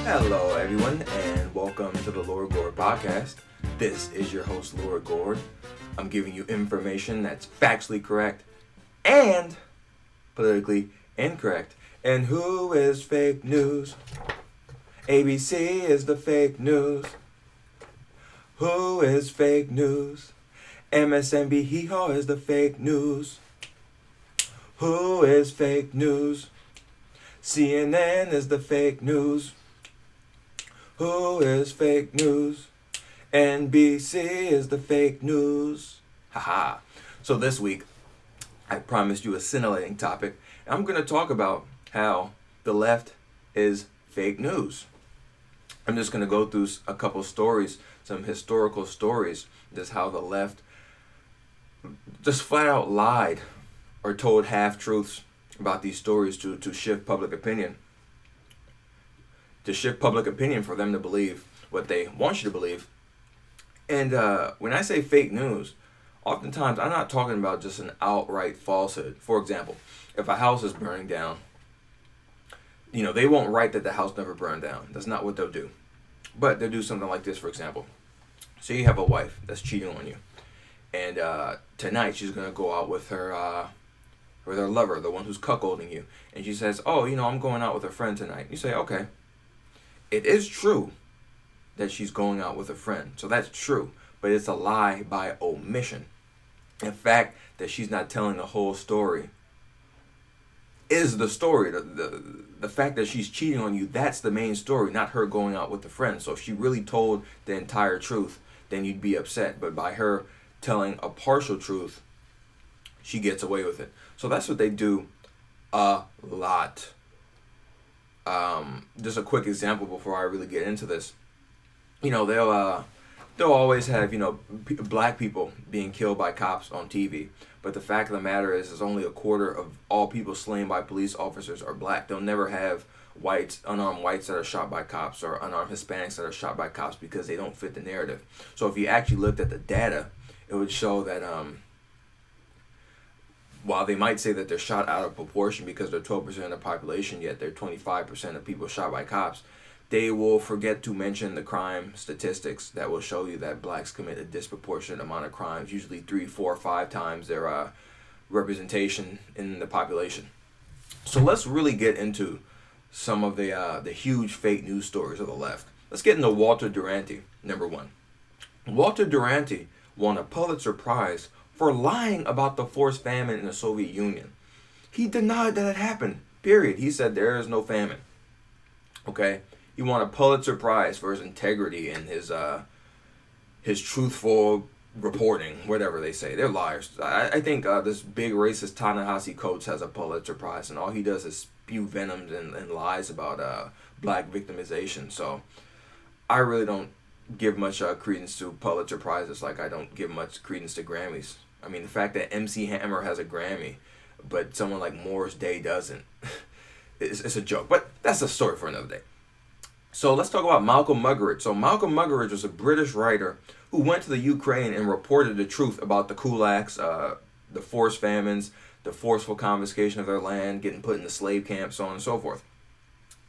Hello, everyone, and welcome to the Lord Gord Podcast. This is your host, Lord Gord. I'm giving you information that's factually correct and politically incorrect. And who is fake news? ABC is the fake news. Who is fake news? MSNBC hee-haw is the fake news. Who is fake news? CNN is the fake news. Who is fake news? NBC is the fake news. Haha. So this week, I promised you a scintillating topic. I'm going to talk about how the left is fake news. I'm just going to go through a couple stories, some historical stories, just how the left just flat out lied or told half-truths about these stories to shift public opinion. To shift public opinion for them to believe what they want you to believe. And when I say fake news, oftentimes I'm not talking about just an outright falsehood. For example, if a house is burning down, they won't write that the house never burned down. That's not what they'll do. But they'll do something like this, for example. So you have a wife that's cheating on you. And tonight she's going to go out with her lover, the one who's cuckolding you. And she says, I'm going out with a friend tonight. You say, okay. It is true that she's going out with a friend. So that's true. But it's a lie by omission. In fact, that she's not telling the whole story is the story. The fact that she's cheating on you, that's the main story, not her going out with a friend. So if she really told the entire truth, then you'd be upset. But by her telling a partial truth, she gets away with it. So that's what they do a lot. Just a quick example before I really get into this. They'll always have, black people being killed by cops on TV. But the fact of the matter is only a quarter of all people slain by police officers are black. They'll never have unarmed whites that are shot by cops or unarmed Hispanics that are shot by cops because they don't fit the narrative. So if you actually looked at the data, it would show that while they might say that they're shot out of proportion because they're 12% of the population, yet they're 25% of people shot by cops, they will forget to mention the crime statistics that will show you that blacks commit a disproportionate amount of crimes, usually 3, 4, 5 times their representation in the population. So let's really get into some of the huge fake news stories of the left. Let's get into Walter Duranty, number one. Walter Duranty won a Pulitzer Prize for lying about the forced famine in the Soviet Union. He denied that it happened, period. He said there is no famine. Okay? He won a Pulitzer Prize for his integrity and his truthful reporting, whatever they say. They're liars. I think this big racist Ta-Nehisi Coates has a Pulitzer Prize, and all he does is spew venoms and lies about black victimization. So I really don't give much credence to Pulitzer Prizes like I don't give much credence to Grammys. I mean, the fact that MC Hammer has a Grammy, but someone like Morris Day doesn't, it's a joke. But that's a story for another day. So let's talk about Malcolm Muggeridge. So Malcolm Muggeridge was a British writer who went to the Ukraine and reported the truth about the kulaks, the forced famines, the forceful confiscation of their land, getting put into slave camps, so on and so forth.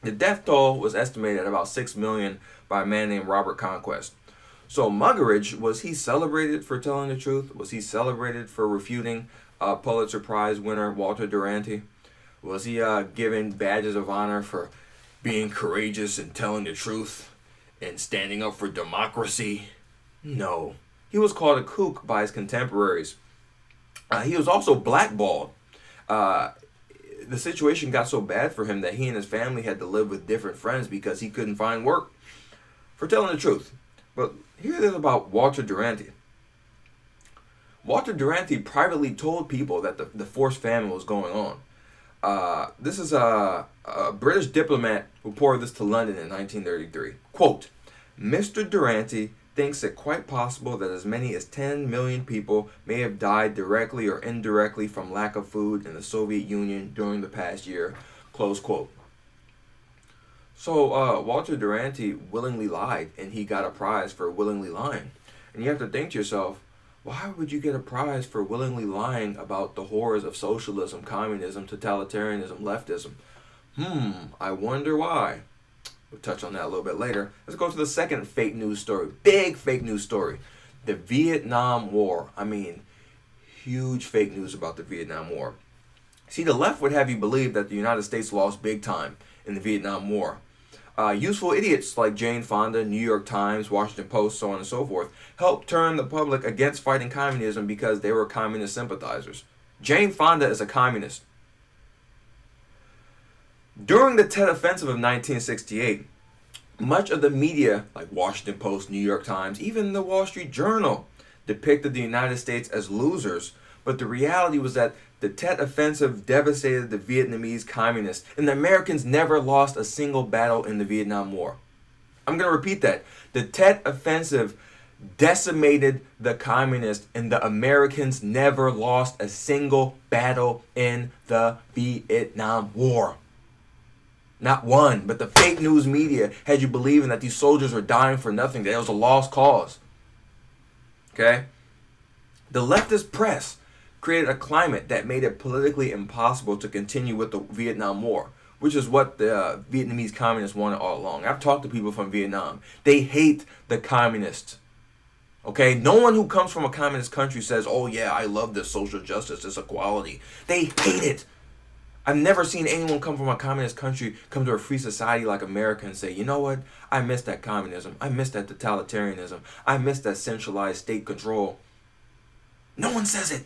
The death toll was estimated at about 6 million by a man named Robert Conquest. So Muggeridge, was he celebrated for telling the truth? Was he celebrated for refuting Pulitzer Prize winner Walter Duranty? Was he given badges of honor for being courageous and telling the truth and standing up for democracy? No. He was called a kook by his contemporaries. He was also blackballed. The situation got so bad for him that he and his family had to live with different friends because he couldn't find work for telling the truth. But here it is about Walter Duranty. Walter Duranty privately told people that the forced famine was going on. This is a British diplomat who reported this to London in 1933. Quote, Mr. Duranty thinks it quite possible that as many as 10 million people may have died directly or indirectly from lack of food in the Soviet Union during the past year. Close quote. So Walter Duranty willingly lied, and he got a prize for willingly lying. And you have to think to yourself, why would you get a prize for willingly lying about the horrors of socialism, communism, totalitarianism, leftism? I wonder why. We'll touch on that a little bit later. Let's go to the second fake news story. Big fake news story. The Vietnam War. I mean, huge fake news about the Vietnam War. See, the left would have you believe that the United States lost big time in the Vietnam War. Useful idiots like Jane Fonda, New York Times, Washington Post, so on and so forth, helped turn the public against fighting communism because they were communist sympathizers. Jane Fonda is a communist. During the Tet Offensive of 1968, much of the media, like Washington Post, New York Times, even the Wall Street Journal, depicted the United States as losers, but the reality was that the Tet Offensive devastated the Vietnamese communists, and the Americans never lost a single battle in the Vietnam War. I'm going to repeat that. The Tet Offensive decimated the communists, and the Americans never lost a single battle in the Vietnam War. Not one, but the fake news media had you believing that these soldiers were dying for nothing, that it was a lost cause. Okay? The leftist press created a climate that made it politically impossible to continue with the Vietnam War, which is what the Vietnamese communists wanted all along. I've talked to people from Vietnam. They hate the communists. Okay? No one who comes from a communist country says, oh yeah, I love this social justice, this equality. They hate it. I've never seen anyone come from a communist country come to a free society like America and say, you know what? I miss that communism. I miss that totalitarianism. I miss that centralized state control. No one says it.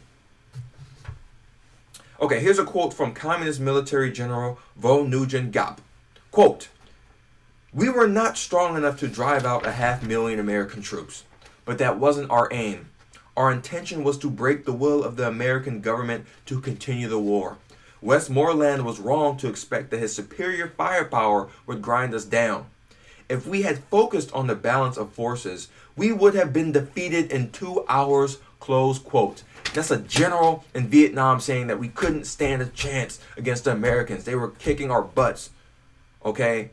Okay, here's a quote from Communist Military General Vo Nguyen Giap. Quote, "We were not strong enough to drive out 500,000 American troops, but that wasn't our aim. Our intention was to break the will of the American government to continue the war. Westmoreland was wrong to expect that his superior firepower would grind us down. If we had focused on the balance of forces, we would have been defeated in 2 hours," close quote. That's a general in Vietnam saying that we couldn't stand a chance against the Americans. They were kicking our butts, okay?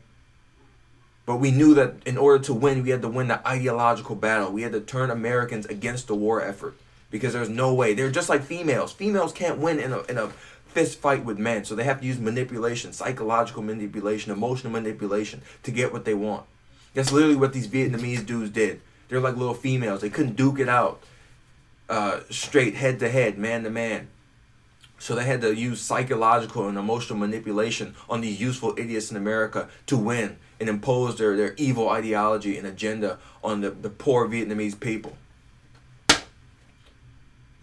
But we knew that in order to win, we had to win the ideological battle. We had to turn Americans against the war effort because there's no way. They're just like females. Females can't win in a fist fight with men, so they have to use manipulation, psychological manipulation, emotional manipulation to get what they want. That's literally what these Vietnamese dudes did. They're like little females. They couldn't duke it out straight head to head, man to man. So they had to use psychological and emotional manipulation on these useful idiots in America to win and impose their evil ideology and agenda on the poor Vietnamese people.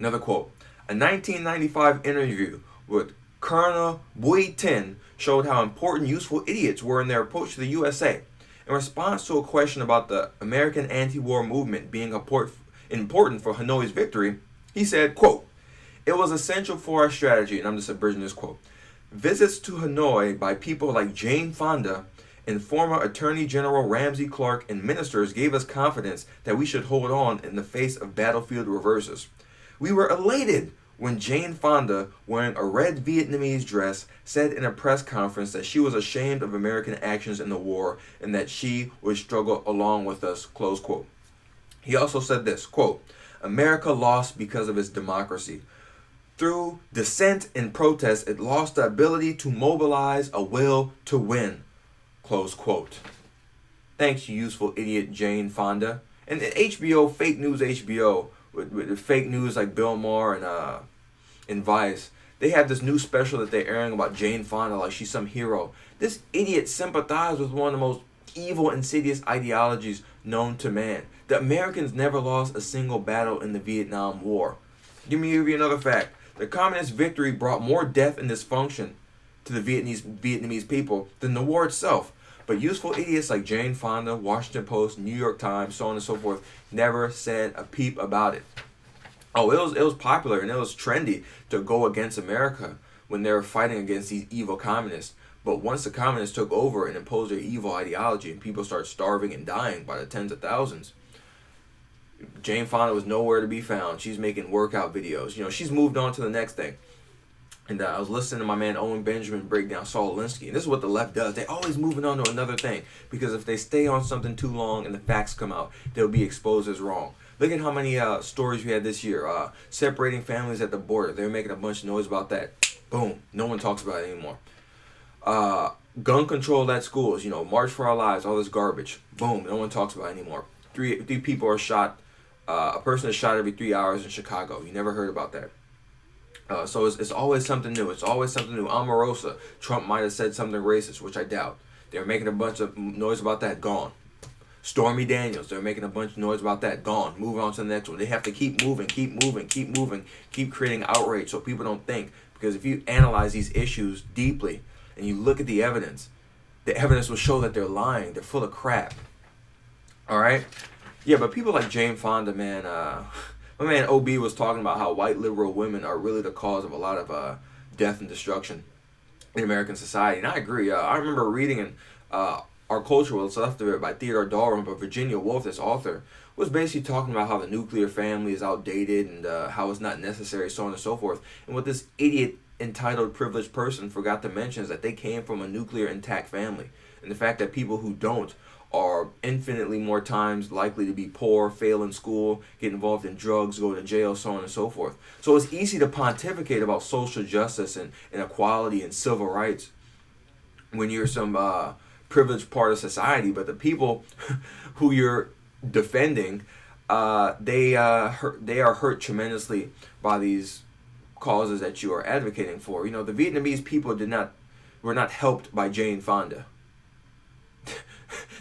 Another quote. A 1995 interview with Colonel Bui Tin showed how important useful idiots were in their approach to the USA. In response to a question about the American anti-war movement being important for Hanoi's victory, he said, quote, "It was essential for our strategy," and I'm just abridging this quote, "visits to Hanoi by people like Jane Fonda and former Attorney General Ramsey Clark and ministers gave us confidence that we should hold on in the face of battlefield reverses. We were elated when Jane Fonda, wearing a red Vietnamese dress, said in a press conference that she was ashamed of American actions in the war and that she would struggle along with us," close quote. He also said this, quote, "America lost because of its democracy. Through dissent and protest, it lost the ability to mobilize a will to win," close quote. Thanks, you useful idiot Jane Fonda. And HBO, fake news HBO, with fake news like Bill Maher and Vice, they have this new special that they're airing about Jane Fonda like she's some hero. This idiot sympathized with one of the most evil, insidious ideologies known to man. The Americans never lost a single battle in the Vietnam War. Give you another fact. The communist victory brought more death and dysfunction to the Vietnamese people than the war itself. But useful idiots like Jane Fonda, Washington Post, New York Times, so on and so forth, never said a peep about it. Oh, it was popular and it was trendy to go against America when they were fighting against these evil communists. But once the communists took over and imposed their evil ideology and people started starving and dying by the tens of thousands, Jane Fonda was nowhere to be found. She's making workout videos. You know, she's moved on to the next thing. And I was listening to my man Owen Benjamin break down Saul Alinsky. And this is what the left does. They're always moving on to another thing. Because if they stay on something too long and the facts come out, they'll be exposed as wrong. Look at how many stories we had this year. Separating families at the border. They were making a bunch of noise about that. Boom. No one talks about it anymore. gun control at schools, March for Our Lives, all this garbage. Boom, no one talks about it anymore. Three people are shot. A person is shot every 3 hours in Chicago. You never heard about that. So it's always something new. It's always something new. Omarosa, Trump might have said something racist, which I doubt. They're making a bunch of noise about that. Gone. Stormy Daniels, they're making a bunch of noise about that. Gone. Move on to the next one. They have to keep moving, keep creating outrage so people don't think. Because if you analyze these issues deeply and you look at the evidence will show that they're lying. They're full of crap. All right? Yeah, but people like Jane Fonda, man, my man OB was talking about how white liberal women are really the cause of a lot of death and destruction in American society. And I agree. I remember reading in Our Culture What's Left of It by Theodore Darwin, but Virginia Woolf, this author, was basically talking about how the nuclear family is outdated and how it's not necessary, so on and so forth. And what this idiot, entitled, privileged person forgot to mention is that they came from a nuclear intact family. And the fact that people who don't are infinitely more times likely to be poor, fail in school, get involved in drugs, go to jail, so on and so forth. So it's easy to pontificate about social justice and equality and civil rights when you're some privileged part of society, but the people who you're defending, they are hurt tremendously by these causes that you are advocating for. The Vietnamese people were not helped by Jane Fonda.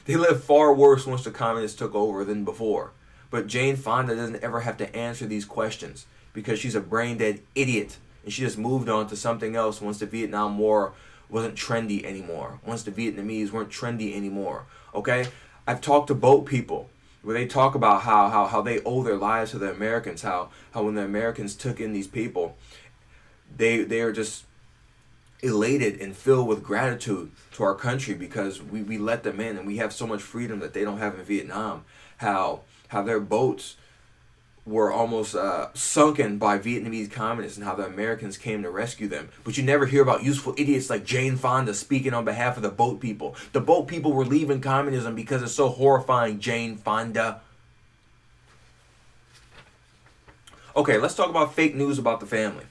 They lived far worse once the communists took over than before. But Jane Fonda doesn't ever have to answer these questions because she's a brain-dead idiot. And she just moved on to something else once the Vietnam War wasn't trendy anymore. Once the Vietnamese weren't trendy anymore. Okay? I've talked to boat people where they talk about how they owe their lives to the Americans. How when the Americans took in these people, they are just elated and filled with gratitude to our country because we let them in and we have so much freedom that they don't have in Vietnam. How their boats were almost sunken by Vietnamese communists and how the Americans came to rescue them. But you never hear about useful idiots like Jane Fonda speaking on behalf of the boat people. The boat people were leaving communism because it's so horrifying, Jane Fonda. Okay, let's talk about fake news about the family.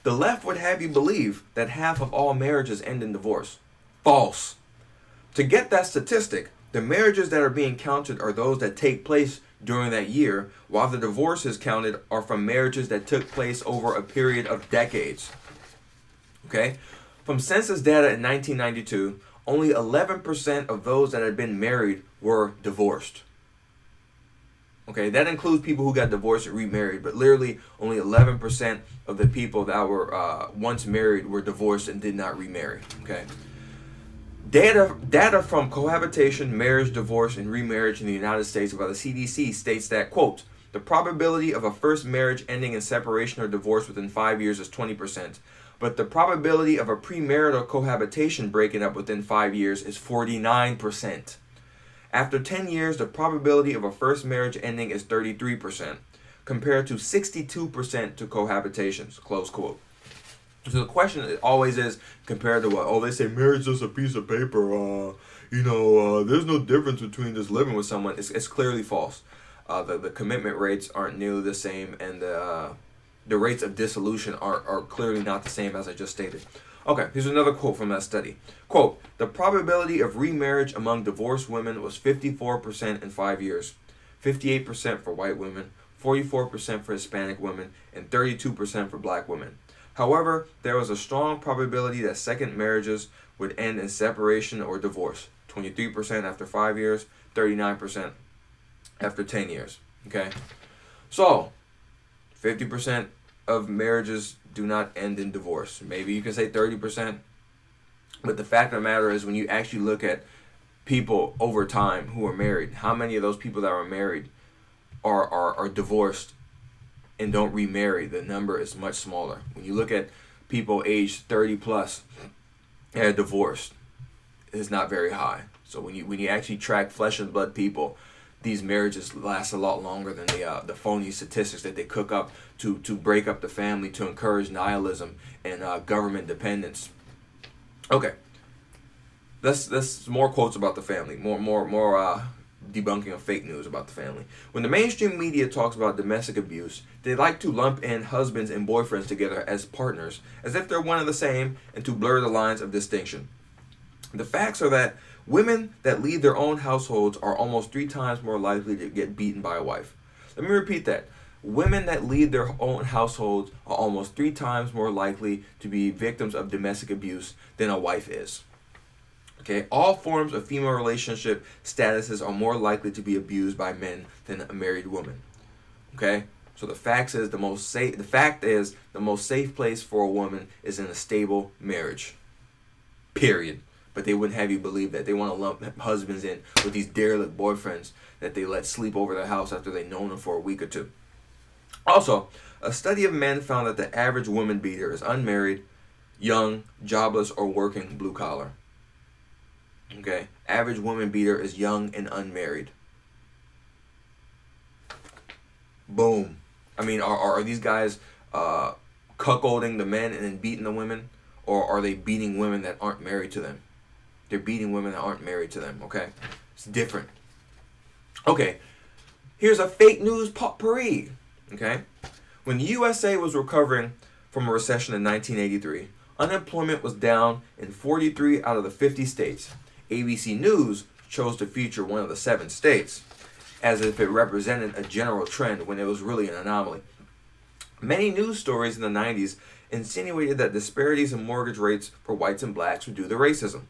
The left would have you believe that half of all marriages end in divorce. False. To get that statistic, the marriages that are being counted are those that take place during that year, while the divorces counted are from marriages that took place over a period of decades. Okay? From census data in 1992, only 11% of those that had been married were divorced. Okay, that includes people who got divorced and remarried, but literally only 11% of the people that were once married were divorced and did not remarry. Okay. Data from cohabitation, marriage, divorce, and remarriage in the United States by the CDC states that, quote, the probability of a first marriage ending in separation or divorce within 5 years is 20%, but the probability of a premarital cohabitation breaking up within 5 years is 49%. After 10 years, the probability of a first marriage ending is 33%, compared to 62% to cohabitations, close quote. So the question always is, compared to what? Oh, they say marriage is just a piece of paper. There's no difference between just living with someone. It's clearly false. The commitment rates aren't nearly the same, and the rates of dissolution are clearly not the same as I just stated. Okay, here's another quote from that study. Quote, the probability of remarriage among divorced women was 54% in 5 years, 58% for white women, 44% for Hispanic women, and 32% for black women. However, there was a strong probability that second marriages would end in separation or divorce, 23% after 5 years, 39% after 10 years. Okay, so 50% of marriages do not end in divorce. Maybe you can say 30%. But the fact of the matter is, when you actually look at people over time who are married, how many of those people that are married are divorced and don't remarry? The number is much smaller. When you look at people aged 30 plus and are divorced, it's not very high. So when you actually track flesh and blood people, these marriages last a lot longer than the phony statistics that they cook up to break up the family, to encourage nihilism and government dependence. Okay, that's more quotes about the family, more debunking of fake news about the family. When the mainstream media talks about domestic abuse, they like to lump in husbands and boyfriends together as partners, as if they're one and the same, and to blur the lines of distinction. The facts are that women that lead their own households are almost 3 times more likely to get beaten by a wife. Let me repeat that. Women that lead their own households are almost 3 times more likely to be victims of domestic abuse than a wife is. Okay, all forms of female relationship statuses are more likely to be abused by men than a married woman. Okay, so the fact is the most safe place for a woman is in a stable marriage. Period. But they wouldn't have you believe that. They want to lump husbands in with these derelict boyfriends that they let sleep over their house after they've known them for a week or two. Also, a study of men found that the average woman beater is unmarried, young, jobless, or working blue collar. Okay? Average woman beater is young and unmarried. Boom. I mean, are these guys cuckolding the men and then beating the women? Or are they beating women that aren't married to them? They're beating women that aren't married to them, okay? It's different. Okay, here's a fake news potpourri, okay? When the USA was recovering from a recession in 1983, unemployment was down in 43 out of the 50 states. ABC News chose to feature one of the 7 states, as if it represented a general trend when it was really an anomaly. Many news stories in the 90s insinuated that disparities in mortgage rates for whites and blacks were due to racism.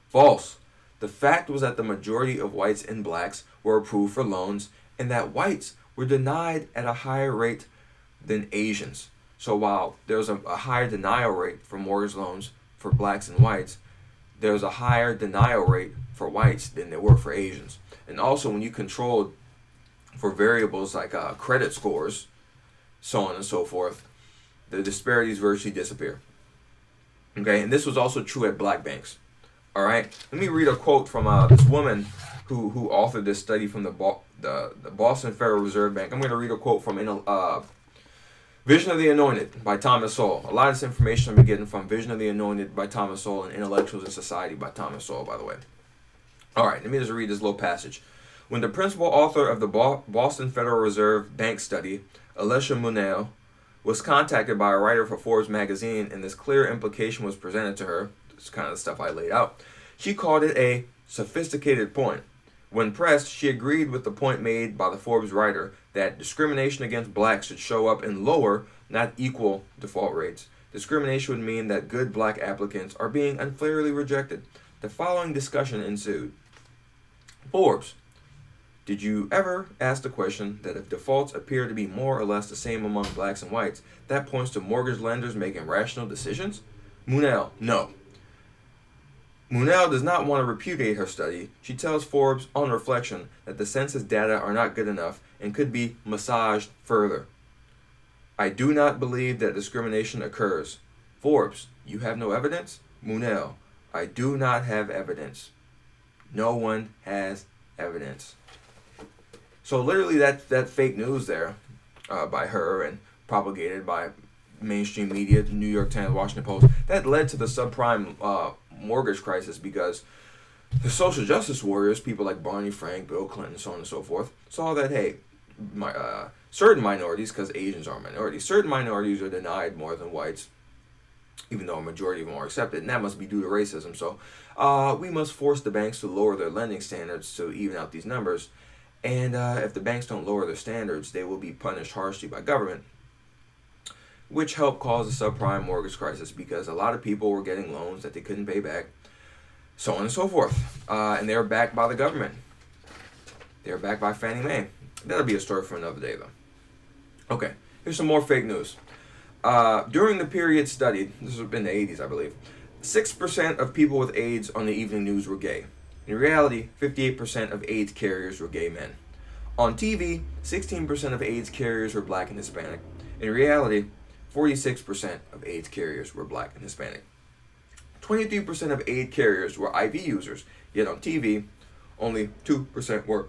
False. The fact was that the majority of whites and blacks were approved for loans and that whites were denied at a higher rate than Asians. So while there was a higher denial rate for mortgage loans for blacks and whites, there was a higher denial rate for whites than there were for Asians. And also when you controlled for variables like credit scores, so on and so forth, the disparities virtually disappear. Okay, and this was also true at black banks. All right, let me read a quote from this woman who authored this study from the Boston Federal Reserve Bank. I'm going to read a quote from Vision of the Anointed by Thomas Sowell. A lot of this information I'm getting from Vision of the Anointed by Thomas Sowell and Intellectuals in Society by Thomas Sowell, by the way. All right, let me just read this little passage. When the principal author of the Boston Federal Reserve Bank study, Alicia Munell, was contacted by a writer for Forbes magazine and this clear implication was presented to her, it's kind of the stuff I laid out, she called it a sophisticated point. When pressed, she agreed with the point made by the Forbes writer that discrimination against blacks should show up in lower, not equal, default rates. Discrimination would mean that good black applicants are being unfairly rejected. The following discussion ensued. Forbes, did you ever ask the question that if defaults appear to be more or less the same among blacks and whites, that points to mortgage lenders making rational decisions? Munell, no. Munell does not want to repudiate her study. She tells Forbes, on reflection, that the census data are not good enough and could be massaged further. I do not believe that discrimination occurs. Forbes, you have no evidence? Munell, I do not have evidence. No one has evidence. So literally that fake news there by her and propagated by mainstream media, the New York Times, Washington Post, that led to the subprime mortgage crisis because the social justice warriors, people like Barney Frank, Bill Clinton, so on and so forth, saw that, hey, certain minorities, because Asians are minorities, certain minorities are denied more than whites, even though a majority of them are accepted, and that must be due to racism. So we must force the banks to lower their lending standards to even out these numbers. And if the banks don't lower their standards, they will be punished harshly by government, which helped cause the subprime mortgage crisis because a lot of people were getting loans that they couldn't pay back, so on and so forth. And they were backed by the government. They were backed by Fannie Mae. That'll be a story for another day, though. Okay, here's some more fake news. During the period studied, this was in the 80s, I believe, 6% of people with AIDS on the evening news were gay. In reality, 58% of AIDS carriers were gay men. On TV, 16% of AIDS carriers were black and Hispanic. In reality, 46% of AIDS carriers were black and Hispanic. 23% of AIDS carriers were IV users, yet on TV, only 2% were.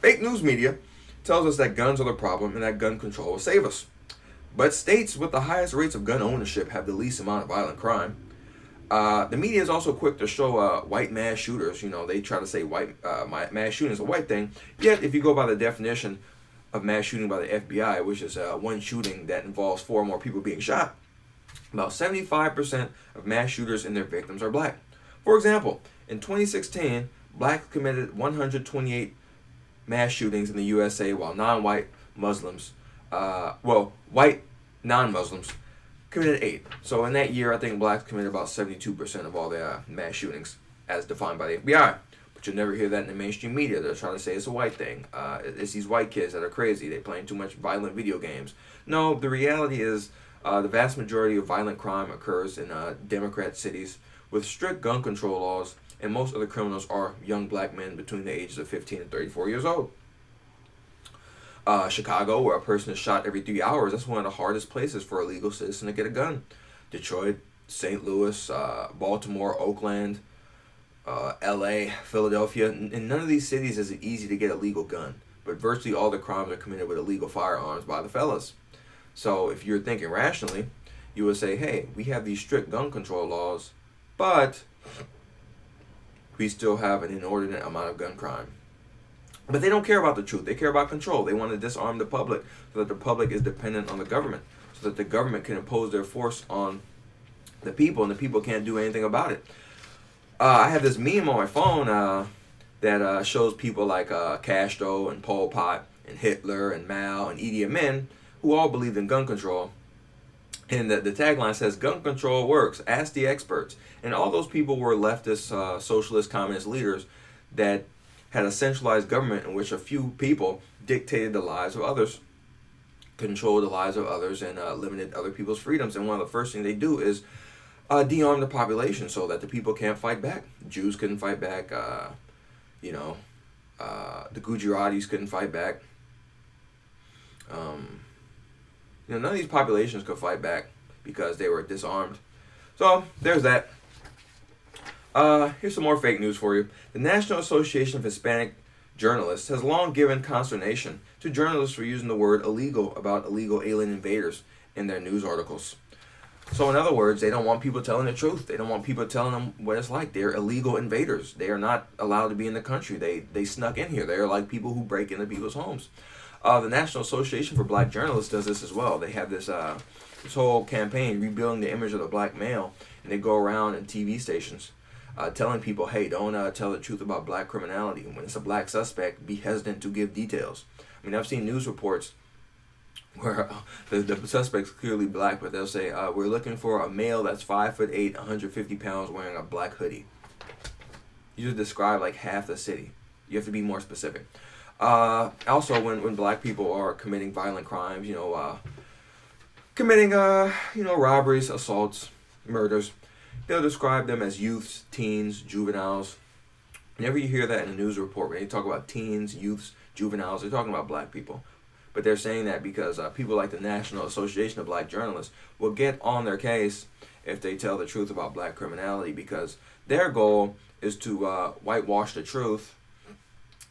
Fake news media tells us that guns are the problem and that gun control will save us. But states with the highest rates of gun ownership have the least amount of violent crime. The media is also quick to show white mass shooters. You know, they try to say mass shooting is a white thing. Yet, if you go by the definition of mass shooting by the FBI, which is one shooting that involves 4 or more people being shot, about 75% of mass shooters and their victims are black. For example, in 2016, blacks committed 128 mass shootings in the USA, while non-white Muslims, white non-Muslims committed 8. So in that year, I think blacks committed about 72% of all the mass shootings, as defined by the FBI. But you'll never hear that in the mainstream media. They'll try to say it's a white thing. It's these white kids that are crazy. They're playing too much violent video games. No, the reality is the vast majority of violent crime occurs in Democrat cities with strict gun control laws, and most of the criminals are young black men between the ages of 15 and 34 years old. Chicago, where a person is shot every 3 hours, that's one of the hardest places for a legal citizen to get a gun. Detroit, St. Louis, Baltimore, Oakland, LA, Philadelphia. In none of these cities is it easy to get a legal gun, but virtually all the crimes are committed with illegal firearms by the fellas. So if you're thinking rationally, you would say, hey, we have these strict gun control laws, but we still have an inordinate amount of gun crime. But they don't care about the truth. They care about control. They want to disarm the public so that the public is dependent on the government, so that the government can impose their force on the people, and the people can't do anything about it. I have this meme on my phone that shows people like Castro and Pol Pot and Hitler and Mao and Idi Amin, who all believed in gun control. And the tagline says, gun control works, ask the experts. And all those people were leftist, socialist, communist leaders that had a centralized government in which a few people dictated the lives of others, controlled the lives of others, and limited other people's freedoms. And one of the first things they do is de-arm the population so that the people can't fight back. Jews couldn't fight back. The Gujaratis couldn't fight back. None of these populations could fight back because they were disarmed. So there's that. Here's some more fake news for you. The National Association of Hispanic Journalists has long given consternation to journalists for using the word illegal about illegal alien invaders in their news articles. So in other words, they don't want people telling the truth. They don't want people telling them what it's like. They're illegal invaders. They are not allowed to be in the country. They snuck in here. They're like people who break into people's homes. The National Association for Black Journalists does this as well. They have this whole campaign, rebuilding the image of the black male, and they go around in TV stations telling people, hey, don't tell the truth about black criminality. When it's a black suspect, be hesitant to give details. I mean, I've seen news reports where the suspect's clearly black, but they'll say, we're looking for a male that's 5'8", 150 pounds, wearing a black hoodie. You just describe like half the city. You have to be more specific. Also, when black people are committing violent crimes, committing robberies, assaults, murders, they'll describe them as youths, teens, juveniles. Whenever you hear that in a news report, when they talk about teens, youths, juveniles, they're talking about black people. But they're saying that because people like the National Association of Black Journalists will get on their case if they tell the truth about black criminality, because their goal is to whitewash the truth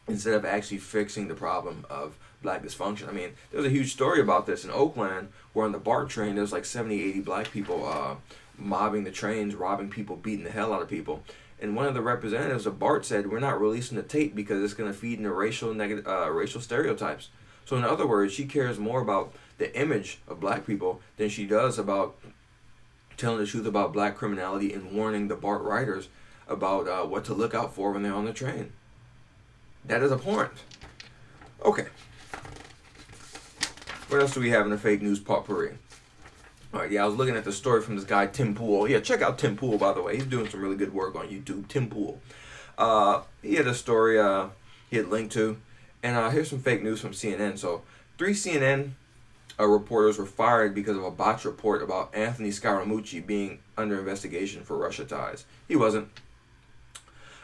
instead of actually fixing the problem of black dysfunction. I mean, there's a huge story about this in Oakland, where on the BART train, there's like 70, 80 black people mobbing the trains, robbing people, beating the hell out of people. And one of the representatives of BART said, we're not releasing the tape because it's going to feed into racial stereotypes. So in other words, she cares more about the image of black people than she does about telling the truth about black criminality and warning the BART riders about what to look out for when they're on the train. That is abhorrent. Okay. What else do we have in the fake news potpourri? Alright, I was looking at the story from this guy, Tim Pool. Yeah, check out Tim Pool, by the way. He's doing some really good work on YouTube. Tim Pool. He had a story he had linked to. And here's some fake news from CNN. So, 3 CNN reporters were fired because of a botched report about Anthony Scaramucci being under investigation for Russia ties. He wasn't.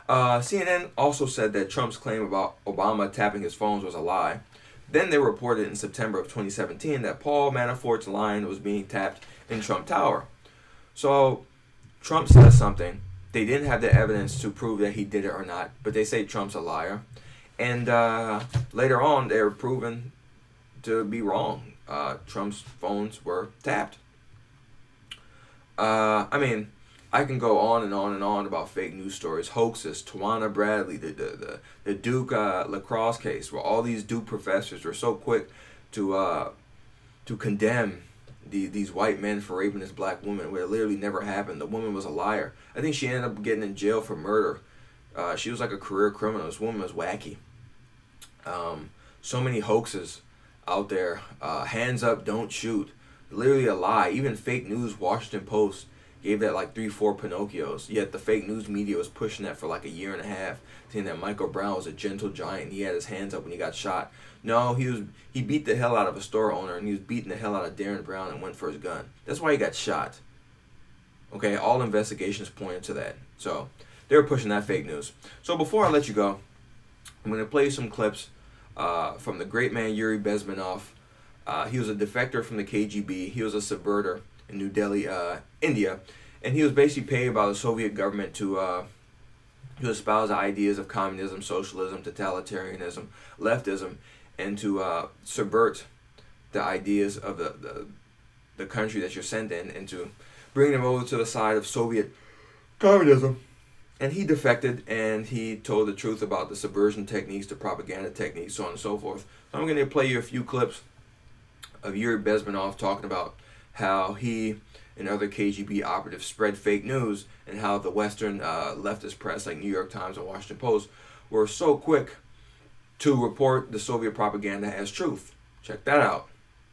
CNN also said that Trump's claim about Obama tapping his phones was a lie. Then they reported in September of 2017 that Paul Manafort's line was being tapped in Trump Tower. So, Trump says something. They didn't have the evidence to prove that he did it or not, but they say Trump's a liar. And later on, they were proven to be wrong. Trump's phones were tapped. I can go on and on and on about fake news stories, hoaxes, Tawana Bradley, the Duke lacrosse case, where all these Duke professors were so quick to condemn these white men for raping this black woman, where it literally never happened. The woman was a liar. I think she ended up getting in jail for murder. She was like a career criminal. This woman was wacky. So many hoaxes out there. Hands up, don't shoot. Literally a lie. Even fake news, Washington Post gave that like 3-4 Pinocchios. Yet the fake news media was pushing that for like a year and a half, saying that Michael Brown was a gentle giant. He had his hands up when he got shot. No, he beat the hell out of a store owner, and he was beating the hell out of Darren Brown and went for his gun. That's why he got shot. Okay, all investigations pointed to that. So they were pushing that fake news. So before I let you go, I'm going to play some clips from the great man Yuri Bezmenov. He was a defector from the KGB. He was a subverter in New Delhi, India, and he was basically paid by the Soviet government to espouse ideas of communism, socialism, totalitarianism, leftism, and to subvert the ideas of the country that you're sent in, and to bring them over to the side of Soviet communism. And he defected, and he told the truth about the subversion techniques, the propaganda techniques, so on and so forth. So I'm going to play you a few clips of Yuri Bezmenov talking about how he and other KGB operatives spread fake news, and how the Western leftist press, like New York Times and Washington Post, were so quick to report the Soviet propaganda as truth. Check that out.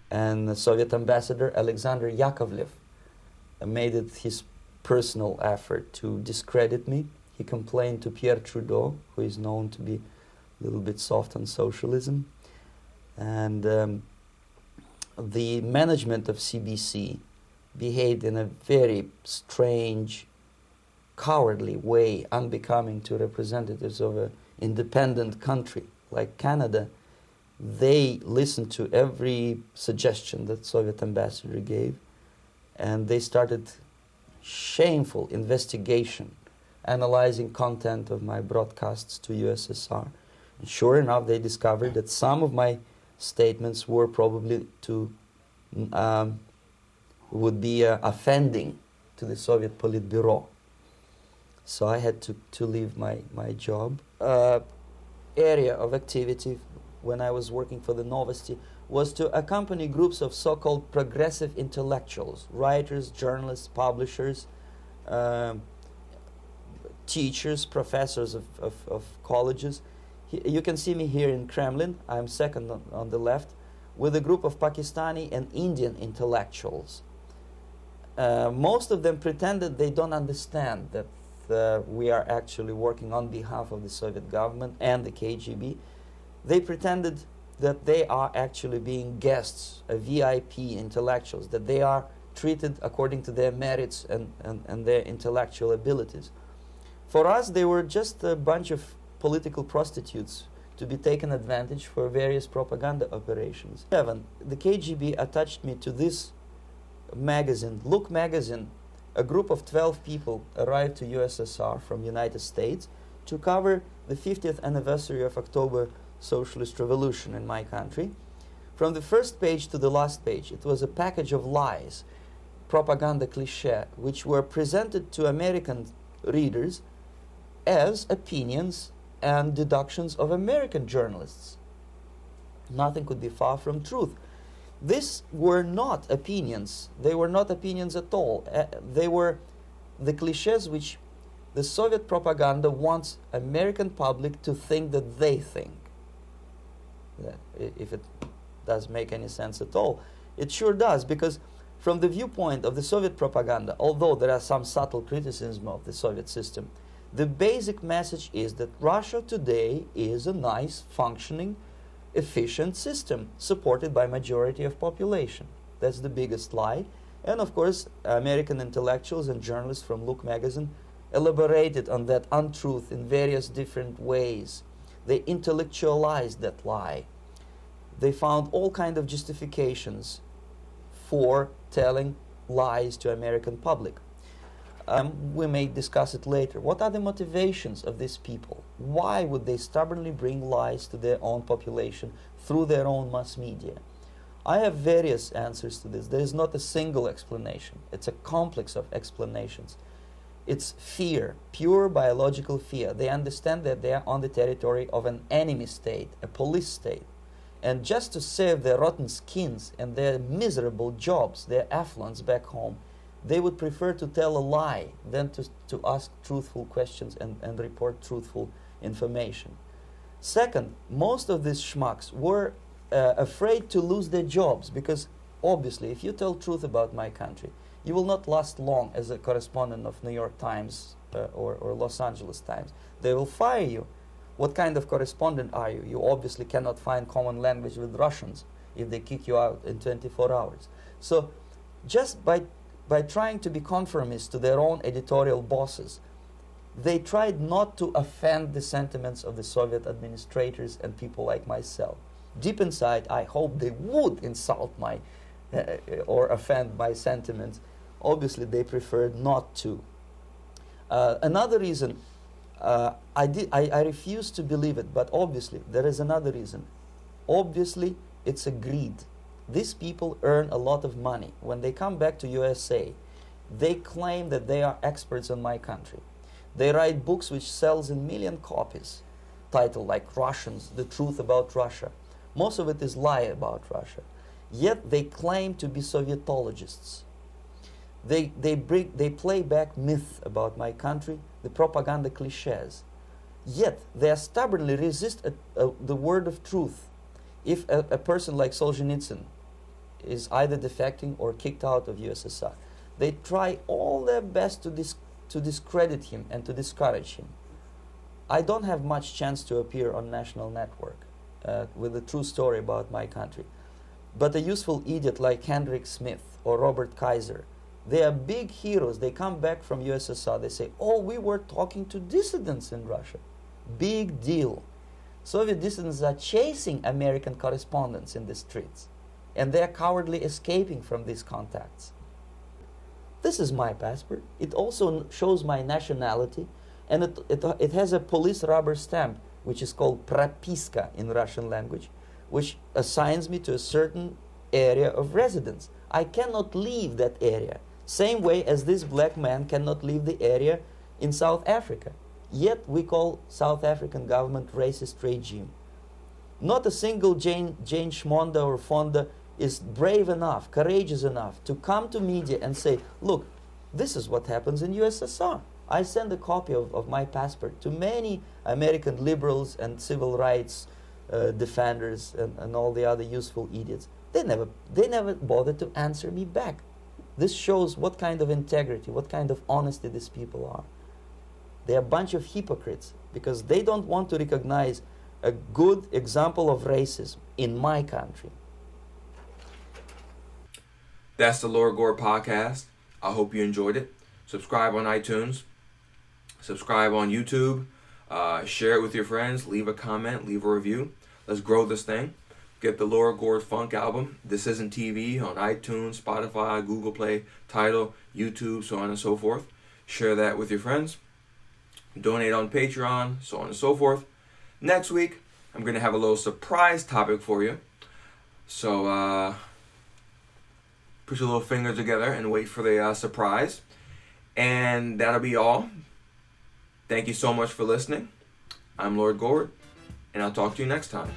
And the Soviet ambassador Alexander Yakovlev made it his personal effort to discredit me. He complained to Pierre Trudeau, who is known to be a little bit soft on socialism. And the management of CBC behaved in a very strange, cowardly way, unbecoming to representatives of an independent country like Canada. They listened to every suggestion that Soviet ambassador gave, and they started shameful investigation, analyzing content of my broadcasts to USSR. And sure enough, they discovered that some of my statements were probably would be offending to the Soviet Politburo. So I had to leave my job. Area of activity when I was working for the Novosti was to accompany groups of so-called progressive intellectuals, writers, journalists, publishers, teachers, professors of colleges. You can see me here in Kremlin. I'm second on the left, with a group of Pakistani and Indian intellectuals. Most of them pretended they don't understand that we are actually working on behalf of the Soviet government and the KGB. They pretended that they are actually being guests, VIP intellectuals, that they are treated according to their merits and their intellectual abilities. For us, they were just a bunch of political prostitutes to be taken advantage for various propaganda operations. The KGB attached me to this magazine, Look magazine. A group of 12 people arrived to USSR from United States to cover the 50th anniversary of October Socialist Revolution in my country. From the first page to the last page, it was a package of lies, propaganda cliché, which were presented to American readers as opinions and deductions of American journalists. Nothing could be far from truth. These were not opinions. They were not opinions at all. They were the clichés which the Soviet propaganda wants American public to think that they think. If it does make any sense at all. It sure does, because from the viewpoint of the Soviet propaganda, although there are some subtle criticisms of the Soviet system, the basic message is that Russia today is a nice, functioning, efficient system supported by majority of population. That's the biggest lie. And of course, American intellectuals and journalists from Look magazine elaborated on that untruth in various different ways. They intellectualized that lie. They found all kinds of justifications for telling lies to American public. We may discuss it later. What are the motivations of these people? Why would they stubbornly bring lies to their own population through their own mass media? I have various answers to this. There is not a single explanation. It's a complex of explanations. It's fear, pure biological fear. They understand that they are on the territory of an enemy state, a police state. And just to save their rotten skins and their miserable jobs, their affluence back home, they would prefer to tell a lie than to ask truthful questions and report truthful information. Second, most of these schmucks were afraid to lose their jobs because obviously if you tell truth about my country, you will not last long as a correspondent of New York Times or Los Angeles Times. They will fire you. What kind of correspondent are you? You obviously cannot find common language with Russians if they kick you out in 24 hours. So just by trying to be conformist to their own editorial bosses, they tried not to offend the sentiments of the Soviet administrators and people like myself. Deep inside, I hope they would insult my or offend my sentiments. Obviously, they preferred not to. Another reason, I refuse to believe it, but obviously there is another reason. Obviously, it's a greed. These people earn a lot of money. When they come back to USA, they claim that they are experts in my country. They write books which sells in million copies, titled like Russians, The Truth About Russia. Most of it is lie about Russia. Yet they claim to be Sovietologists. They play back myth about my country, the propaganda cliches. Yet they stubbornly resist the word of truth. If a person like Solzhenitsyn is either defecting or kicked out of USSR, they try all their best to discredit him and to discourage him. I don't have much chance to appear on national network with a true story about my country. But a useful idiot like Hendrik Smith or Robert Kaiser, they are big heroes. They come back from USSR. They say, oh, we were talking to dissidents in Russia. Big deal. Soviet dissidents are chasing American correspondents in the streets. And they are cowardly escaping from these contacts. This is my passport. It also shows my nationality. And it has a police rubber stamp, which is called propiska in Russian language, which assigns me to a certain area of residence. I cannot leave that area. Same way as this black man cannot leave the area in South Africa. Yet we call South African government racist regime. Not a single Jane Schmonda or Fonda is brave enough, courageous enough to come to media and say, look, this is what happens in USSR. I send a copy of my passport to many American liberals and civil rights defenders and all the other useful idiots. They never bothered to answer me back. This shows what kind of integrity, what kind of honesty these people are. They're a bunch of hypocrites because they don't want to recognize a good example of racism in my country. That's the Lord Gord Podcast. I hope you enjoyed it. Subscribe on iTunes. Subscribe on YouTube. Share it with your friends. Leave a comment. Leave a review. Let's grow this thing. Get the Lord Gord Funk album, This Isn't TV, on iTunes, Spotify, Google Play, Tidal, YouTube, so on and so forth. Share that with your friends. Donate on Patreon, so on and so forth. Next week, I'm going to have a little surprise topic for you. So, put your little fingers together and wait for the surprise. And that'll be all. Thank you so much for listening. I'm Lord Gord, and I'll talk to you next time.